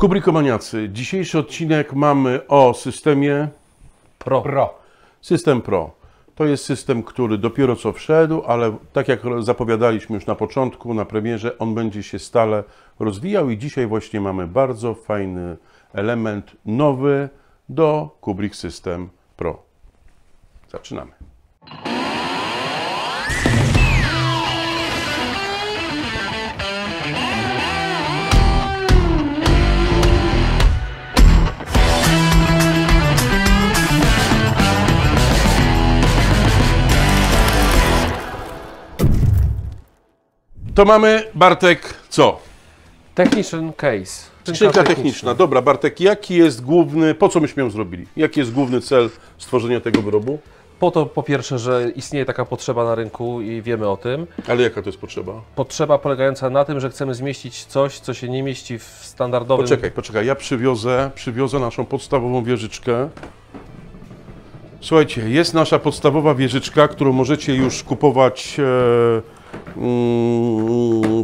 Kubrikomaniacy, dzisiejszy odcinek mamy o systemie Pro. System Pro. To jest system, który dopiero co wszedł, ale tak jak zapowiadaliśmy już na początku, na premierze, on będzie się stale rozwijał i dzisiaj właśnie mamy bardzo fajny element nowy do Kubrik System Pro. Zaczynamy. To mamy, Bartek, co? Technician case. Skrzynka techniczna. Dobra, Bartek, jaki jest główny, po co myśmy ją zrobili? Jaki jest główny cel stworzenia tego wyrobu? Po to, po pierwsze, że istnieje taka potrzeba na rynku i wiemy o tym. Ale jaka to jest potrzeba? Potrzeba polegająca na tym, że chcemy zmieścić coś, co się nie mieści w standardowym... Poczekaj, ja przywiozę naszą podstawową wieżyczkę. Słuchajcie, jest nasza podstawowa wieżyczka, którą możecie już kupować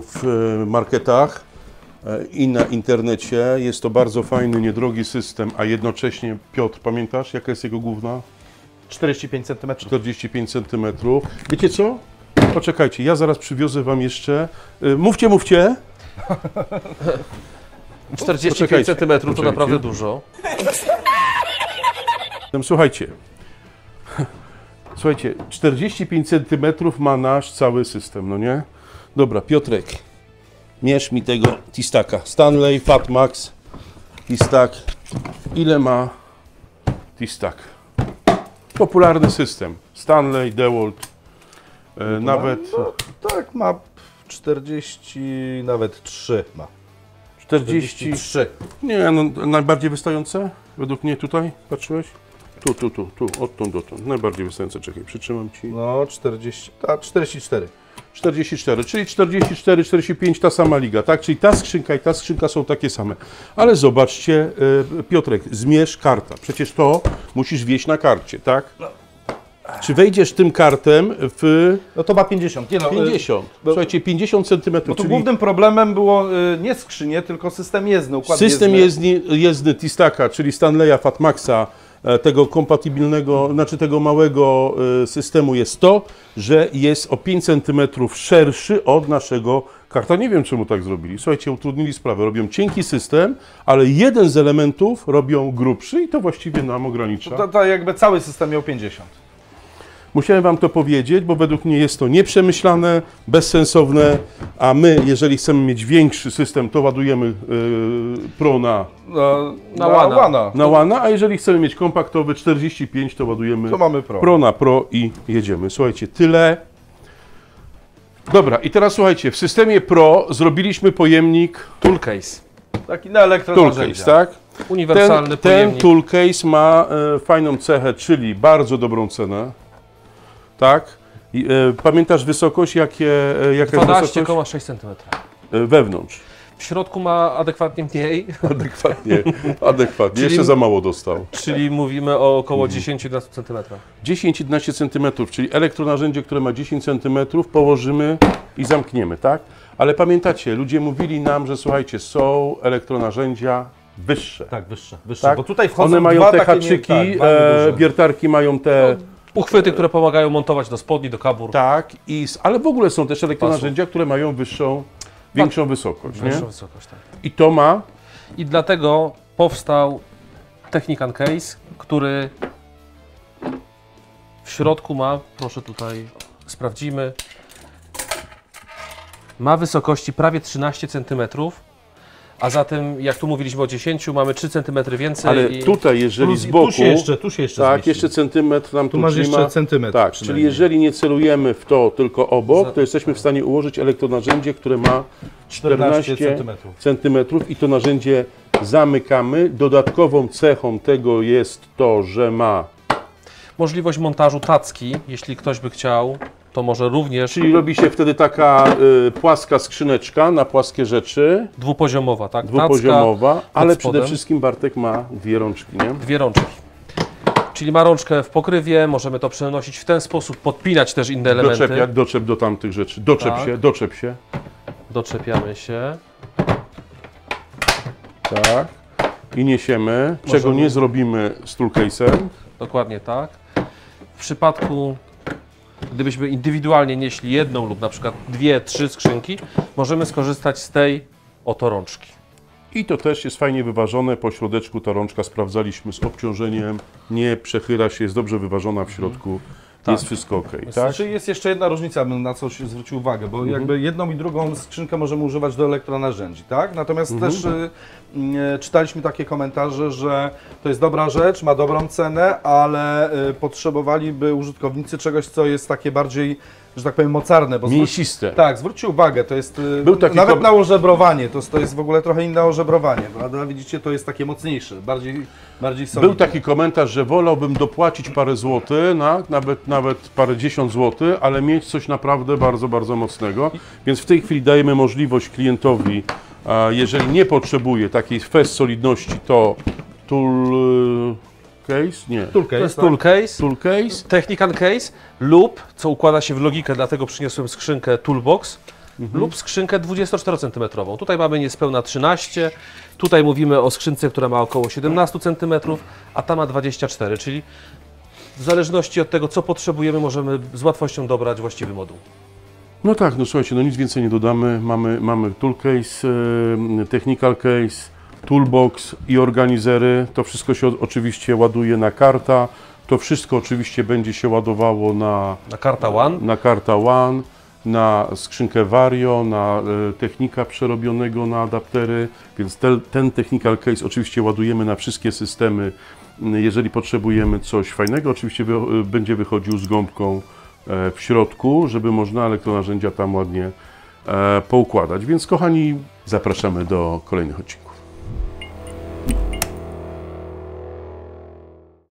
w marketach i na internecie. Jest to bardzo fajny, niedrogi system, a jednocześnie, Piotr, pamiętasz, jaka jest jego główna? 45 cm. 45 cm. Wiecie co? Poczekajcie, ja zaraz przywiozę Wam jeszcze. Mówcie. 45 cm to naprawdę dużo. Słuchajcie, 45 cm ma nasz cały system, no nie? Dobra, Piotrek, mierz mi tego T-Stacka. Stanley, Fatmax, T-Stack. Ile ma T-Stack? Popularny system. Stanley, DeWalt, nawet... No, tak, ma 40, nawet 3 ma. 43. Nie, no najbardziej wystające? Według mnie tutaj, patrzyłeś? Tu, odtąd dotąd. Najbardziej wystające, czekaj, przytrzymam Ci. No, 40, tak, 44. 44, czyli 44, 45, ta sama liga, tak? Czyli ta skrzynka i ta skrzynka są takie same. Ale zobaczcie, Piotrek, zmierz karta. Przecież to musisz wieść na karcie, tak? Czy wejdziesz tym kartem w... No to ma 50. Nie no, 50. Słuchajcie, 50 cm. Bo tu głównym problemem było nie skrzynie, tylko system jezdny, układ system jezdny T-Stacka, czyli Stanleya, Fatmaxa, tego kompatybilnego, znaczy tego małego systemu jest to, że jest o 5 cm szerszy od naszego karta. Nie wiem, czemu tak zrobili. Słuchajcie, utrudnili sprawę. Robią cienki system, ale jeden z elementów robią grubszy i to właściwie nam ogranicza. To jakby cały system miał 50. Musiałem Wam to powiedzieć, bo według mnie jest to nieprzemyślane, bezsensowne, a my, jeżeli chcemy mieć większy system, to ładujemy Pro na WANa, a jeżeli chcemy mieć kompaktowy 45, to ładujemy to mamy Pro na Pro i jedziemy. Słuchajcie, tyle. Dobra, i teraz słuchajcie, w systemie Pro zrobiliśmy pojemnik Toolcase. Taki na elektronarzędzia. Toolcase, tak? Uniwersalny pojemnik. Ten Toolcase ma fajną cechę, czyli bardzo dobrą cenę. Tak? Pamiętasz wysokość? Jaka jest wysokość? 12,6 cm. Wewnątrz. W środku ma adekwatnie mniej. Adekwatnie. Jeszcze za mało dostał. Czyli mówimy o około 10-11 cm. 10-11 cm, czyli elektronarzędzie, które ma 10 cm, położymy i zamkniemy, tak? Ale pamiętacie, ludzie mówili nam, że słuchajcie, są elektronarzędzia wyższe. Tak, wyższe. Tak? Bo tutaj wchodzą one mają te haczyki, tak, wiertarki mają te... Uchwyty, które pomagają montować do spodni, do kabur. Tak, ale w ogóle są też elektronarzędzia, które mają większą wysokość. Większą wysokość, tak. I to ma? I dlatego powstał Technican Case, który w środku ma, proszę tutaj sprawdzimy, ma wysokości prawie 13 cm, a zatem, jak tu mówiliśmy o 10, mamy 3 cm więcej. Ale tutaj, jeżeli z boku... Tu się jeszcze tak, zmieści. jeszcze centymetr nam tu masz jeszcze centymetr. Tak, czyli jeżeli nie celujemy w to tylko obok, to jesteśmy w stanie ułożyć elektronarzędzie, które ma 14 cm i to narzędzie zamykamy. Dodatkową cechą tego jest to, że ma... możliwość montażu tacki, jeśli ktoś by chciał. To może również... Czyli robi się wtedy taka płaska skrzyneczka na płaskie rzeczy. Dwupoziomowa, tak? Dwupoziomowa, ale przede wszystkim Bartek ma dwie rączki, nie? Dwie rączki. Czyli ma rączkę w pokrywie, możemy to przenosić w ten sposób, podpinać też inne elementy. Doczep do tamtych rzeczy. Doczep się. Doczepiamy się. Tak. I niesiemy, czego nie zrobimy z toolcase'em. Dokładnie tak. W przypadku, gdybyśmy indywidualnie nieśli jedną lub na przykład 2, 3 skrzynki, możemy skorzystać z tej oto rączki. I to też jest fajnie wyważone. Po środeczku ta rączka sprawdzaliśmy z obciążeniem, nie przechyla się, jest dobrze wyważona w środku. Jest wszystko ok, tak? Znaczy jest jeszcze jedna różnica, bym na coś zwrócił uwagę, bo jakby jedną i drugą skrzynkę możemy używać do elektronarzędzi, tak? Natomiast też czytaliśmy takie komentarze, że to jest dobra rzecz, ma dobrą cenę, ale potrzebowaliby użytkownicy czegoś, co jest takie bardziej, że tak powiem, mocarne. Bo Mięsiste. Tak, zwróćcie uwagę, to jest Był taki nawet na ożebrowanie, to jest w ogóle trochę inne ożebrowanie, prawda? Widzicie, to jest takie mocniejsze, bardziej solidne. Był taki komentarz, że wolałbym dopłacić parę złotych, nawet parę dziesiąt złotych, ale mieć coś naprawdę bardzo, bardzo mocnego. Więc w tej chwili dajemy możliwość klientowi, jeżeli nie potrzebuje takiej fest solidności, to toolcase, nie. To jest toolcase, Toolcase. Technical case lub, co układa się w logikę, dlatego przyniosłem skrzynkę toolbox, lub skrzynkę 24 cm. Tutaj mamy niespełna 13, tutaj mówimy o skrzynce, która ma około 17 cm, a ta ma 24, czyli w zależności od tego, co potrzebujemy, możemy z łatwością dobrać właściwy moduł. No tak, no słuchajcie, no nic więcej nie dodamy. Mamy toolcase, technical case, toolbox i organizery. To wszystko się oczywiście ładuje na karta. To wszystko oczywiście będzie się ładowało Na karta One. na karta One, na skrzynkę Vario, na technika przerobionego na adaptery, więc ten technical case oczywiście ładujemy na wszystkie systemy. Jeżeli potrzebujemy coś fajnego, oczywiście będzie wychodził z gąbką w środku, żeby można elektronarzędzia tam ładnie poukładać. Więc kochani, zapraszamy do kolejnych odcinków.